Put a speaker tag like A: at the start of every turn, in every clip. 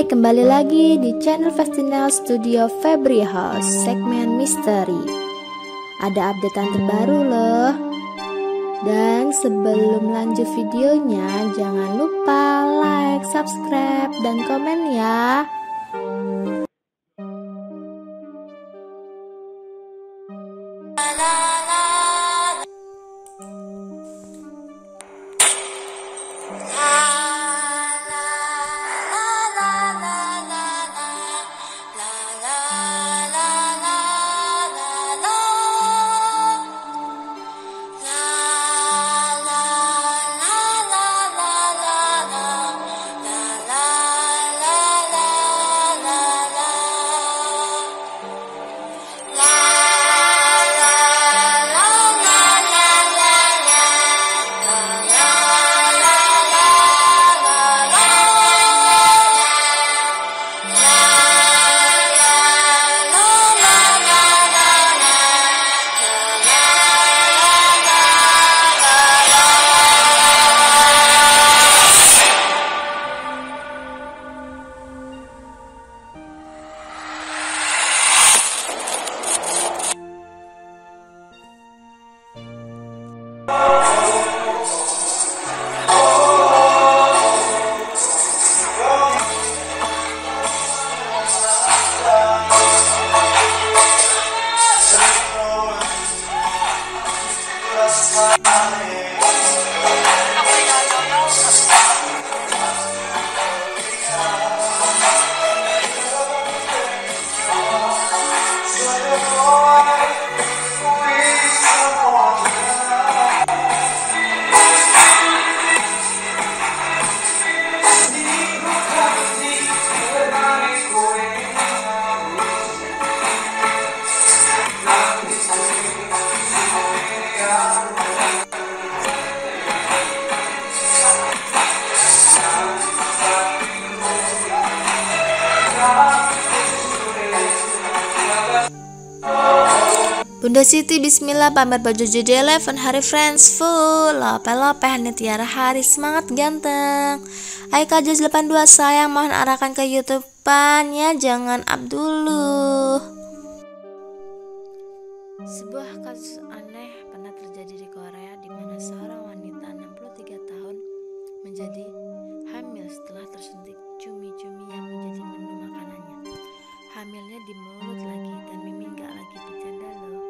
A: Hai, kembali lagi di channel Festinel Studio Febri House, segmen misteri. Ada updatean terbaru loh. Dan sebelum lanjut videonya, jangan lupa like, subscribe, dan komen ya. Bunda Siti bismillah pamer baju JJ11 hari friends full lope Hani Tiara Hari semangat ganteng. Aika Jazz 82 sayang mohon arahkan ke YouTube-nya, jangan up dulu. Sebuah kasus aneh pernah terjadi di Korea di mana seorang wanita 63 tahun menjadi hamil setelah tersuntik cumi-cumi yang menjadi menu makanannya. Hamilnya di mulut lagi dan Mimin gak lagi bercanda loh.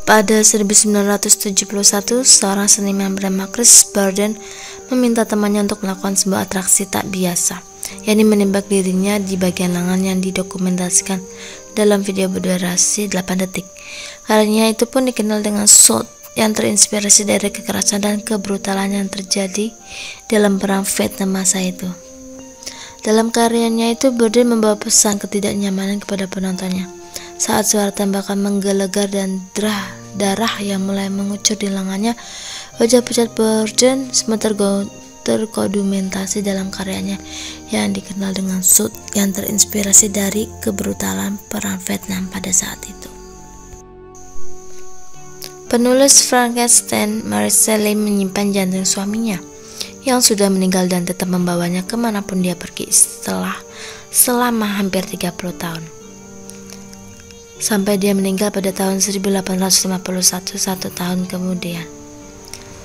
A: Pada 1971, seorang seniman bernama Chris Burden meminta temannya untuk melakukan sebuah atraksi tak biasa, yakni menembak dirinya di bagian lengan yang didokumentasikan dalam video berdurasi 8 detik. Karyanya itu pun dikenal dengan shot yang terinspirasi dari kekerasan dan kebrutalan yang terjadi dalam perang Vietnam masa itu. Dalam karyanya itu, Burden membawa pesan ketidaknyamanan kepada penontonnya saat suara tembakan menggelegar dan darah yang mulai mengucur di lengannya. Wajah pucat Burden sempat terdokumentasi dalam karyanya yang dikenal dengan Shoot yang terinspirasi dari kebrutalan perang Vietnam pada saat itu. Penulis Frankenstein, Mary Shelley, menyimpan jantung suaminya yang sudah meninggal dan tetap membawanya kemanapun dia pergi selama hampir 30 tahun. Sampai dia meninggal pada tahun 1851, 1 tahun kemudian.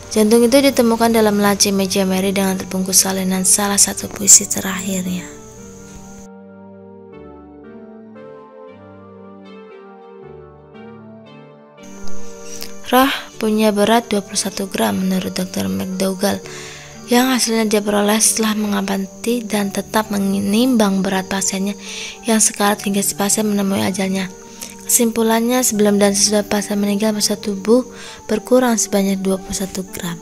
A: Jantung itu ditemukan dalam laci meja Mary dengan terbungkus salinan salah satu puisi terakhirnya. Roh punya berat 21 gram menurut Dr. McDougall, yang hasilnya dia peroleh setelah mengamati dan tetap menimbang berat pasiennya yang sekarat hingga si pasien menemui ajalnya. Kesimpulannya, sebelum dan sesudah pasien meninggal, massa tubuh berkurang sebanyak 21 gram.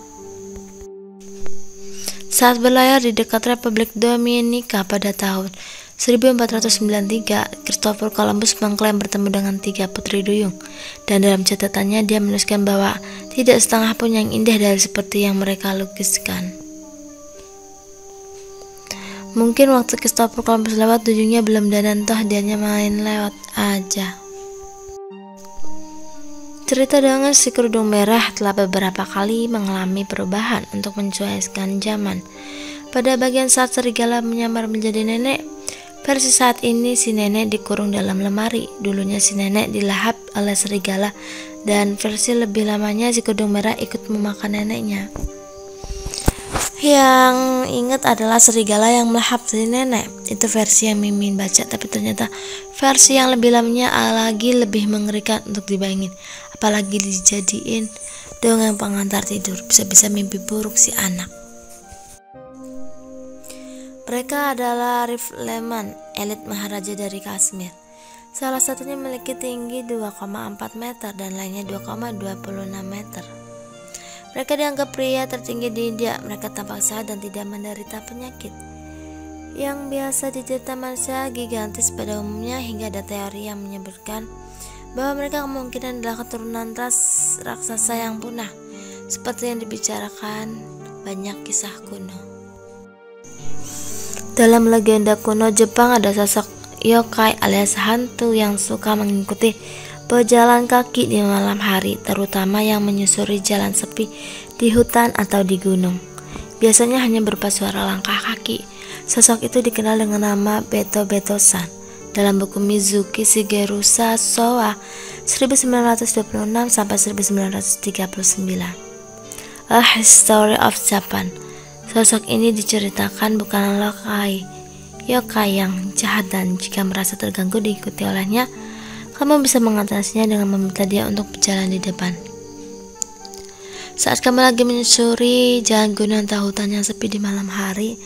A: Saat berlayar di dekat Republik Dominika pada tahun 1493, Christopher Columbus mengklaim bertemu dengan 3 putri duyung, dan dalam catatannya dia menuliskan bahwa tidak setengah pun yang indah dari seperti yang mereka lukiskan. Mungkin waktu Christopher Columbus lewat ujungnya belum dan toh dianya main lewat aja. Cerita dengan si kerudung merah telah beberapa kali mengalami perubahan untuk menyesuaikan zaman. Pada bagian saat serigala menyamar menjadi nenek, versi saat ini si nenek dikurung dalam lemari. Dulunya si nenek dilahap oleh serigala, dan versi lebih lamanya si kerudung merah ikut memakan neneknya. Yang ingat adalah serigala yang melahap si nenek. Itu versi yang Mimin baca, tapi ternyata versi yang lebih lamanya lagi lebih mengerikan untuk dibayangin. Apalagi dijadiin dongeng pengantar tidur, bisa-bisa mimpi buruk si anak. Mereka adalah Rif Leman, elit maharaja dari Kashmir. Salah satunya memiliki tinggi 2,4 meter dan lainnya 2,26 meter. Mereka dianggap pria tertinggi di India. Mereka tampak sehat dan tidak menderita penyakit yang biasa diderita manusia gigantis pada umumnya, hingga ada teori yang menyebutkan bahwa mereka kemungkinan adalah keturunan ras raksasa yang punah, seperti yang dibicarakan banyak kisah kuno. Dalam legenda kuno Jepang ada sosok yokai alias hantu yang suka mengikuti pejalan kaki di malam hari, terutama yang menyusuri jalan sepi di hutan atau di gunung. Biasanya hanya berupa suara langkah kaki. Sosok itu dikenal dengan nama Beto-Beto-san dalam buku Mizuki Shigeru Sasowa 1926 sampai 1939. A History of Japan. Sosok ini diceritakan bukanlah yokai yang jahat, dan jika merasa terganggu diikuti olehnya, kamu bisa mengatasinya dengan meminta dia untuk berjalan di depan. Saat kamu lagi menyusuri jalan gunung atau hutan yang sepi di malam hari,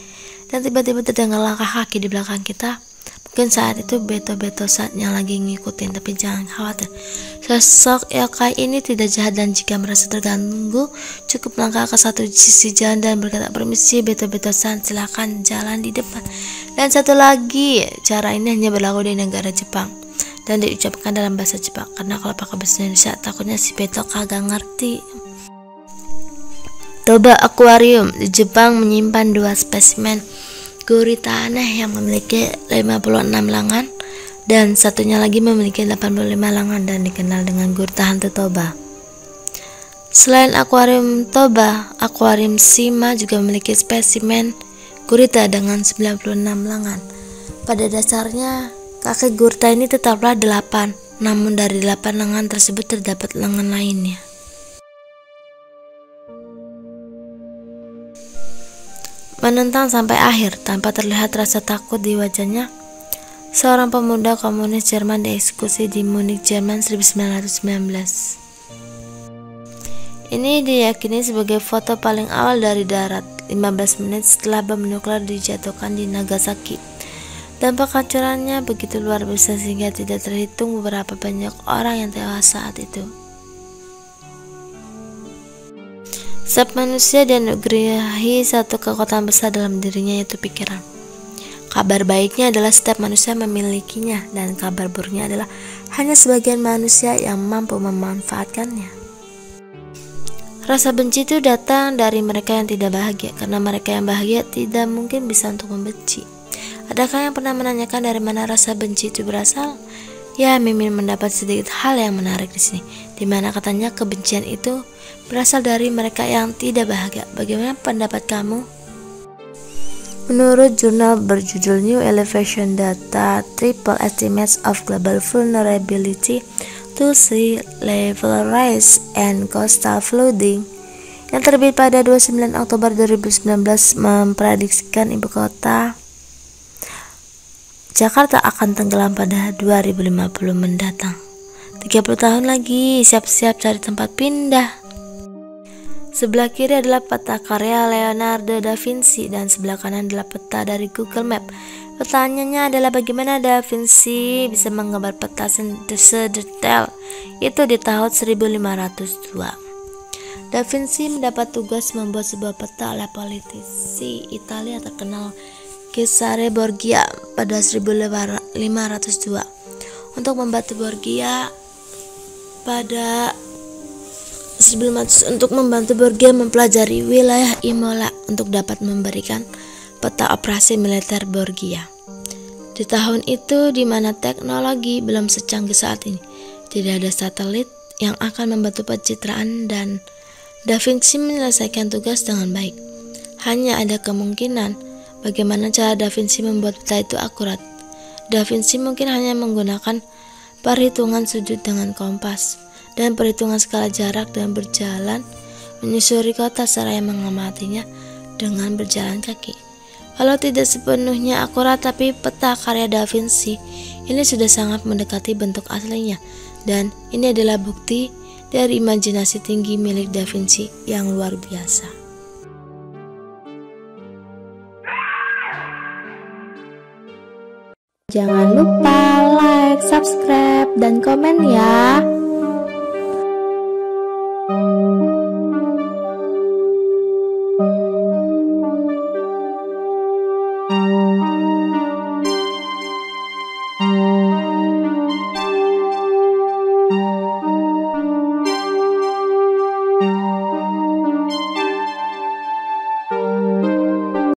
A: dan tiba-tiba terdengar langkah kaki di belakang kita, mungkin saat itu Beto-Beto-san yang lagi ngikutin. Tapi jangan khawatir, sosok yokai ini tidak jahat, dan jika merasa terganggu, cukup melangkah ke satu sisi jalan dan berkata, "Permisi Beto-Beto-san, silakan jalan di depan." Dan satu lagi, cara ini hanya berlaku di negara Jepang dan diucapkan dalam bahasa Jepang, karena kalau pakai bahasa Indonesia takutnya si Beto kagak ngerti. Toba Aquarium di Jepang menyimpan 2 spesimen gurita aneh yang memiliki 56 lengan, dan satunya lagi memiliki 85 lengan dan dikenal dengan gurita hantu Toba. Selain akuarium Toba, akuarium Shima juga memiliki spesimen gurita dengan 96 lengan. Pada dasarnya kaki gurita ini tetaplah 8, namun dari 8 lengan tersebut terdapat lengan lainnya. Menentang sampai akhir tanpa terlihat rasa takut di wajahnya, seorang pemuda komunis Jerman dieksekusi di Munich, Jerman 1919. Ini diyakini sebagai foto paling awal dari darat, 15 menit setelah bom nuklir dijatuhkan di Nagasaki. Dampak hancurannya begitu luar biasa sehingga tidak terhitung beberapa banyak orang yang tewas saat itu. Setiap manusia dianugerahi satu kekuatan besar dalam dirinya, yaitu pikiran. Kabar baiknya adalah setiap manusia memilikinya, dan kabar buruknya adalah hanya sebagian manusia yang mampu memanfaatkannya. Rasa benci itu datang dari mereka yang tidak bahagia, karena mereka yang bahagia tidak mungkin bisa untuk membenci. Adakah yang pernah menanyakan dari mana rasa benci itu berasal? Ya, Mimin mendapat sedikit hal yang menarik di sini, di mana katanya kebencian itu berasal dari mereka yang tidak bahagia. Bagaimana pendapat kamu? Menurut jurnal berjudul New Elevation Data Triple Estimates of Global Vulnerability to Sea Level Rise and Coastal Flooding yang terbit pada 29 Oktober 2019 memprediksikan ibu kota Jakarta akan tenggelam pada 2050 mendatang. 30 tahun lagi, siap-siap cari tempat pindah. Sebelah kiri adalah peta karya Leonardo da Vinci dan sebelah kanan adalah peta dari Google Map. Pertanyaannya adalah bagaimana Da Vinci bisa menggambar peta sedetail itu di tahun 1502. Da Vinci mendapat tugas membuat sebuah peta oleh politisi Italia terkenal Cesare Borgia pada 1502 untuk membantu Borgia mempelajari wilayah Imola untuk dapat memberikan peta operasi militer Borgia. Di tahun itu, di mana teknologi belum secanggih saat ini, tidak ada satelit yang akan membantu pencitraan, dan Da Vinci menyelesaikan tugas dengan baik. Hanya ada kemungkinan bagaimana cara Da Vinci membuat peta itu akurat. Da Vinci mungkin hanya menggunakan perhitungan sudut dengan kompas dan perhitungan skala jarak dan berjalan menyusuri kota seraya mengamatinya dengan berjalan kaki. Walau tidak sepenuhnya akurat, tapi peta karya Da Vinci ini sudah sangat mendekati bentuk aslinya, dan ini adalah bukti dari imajinasi tinggi milik Da Vinci yang luar biasa. Jangan lupa like, subscribe, dan komen ya.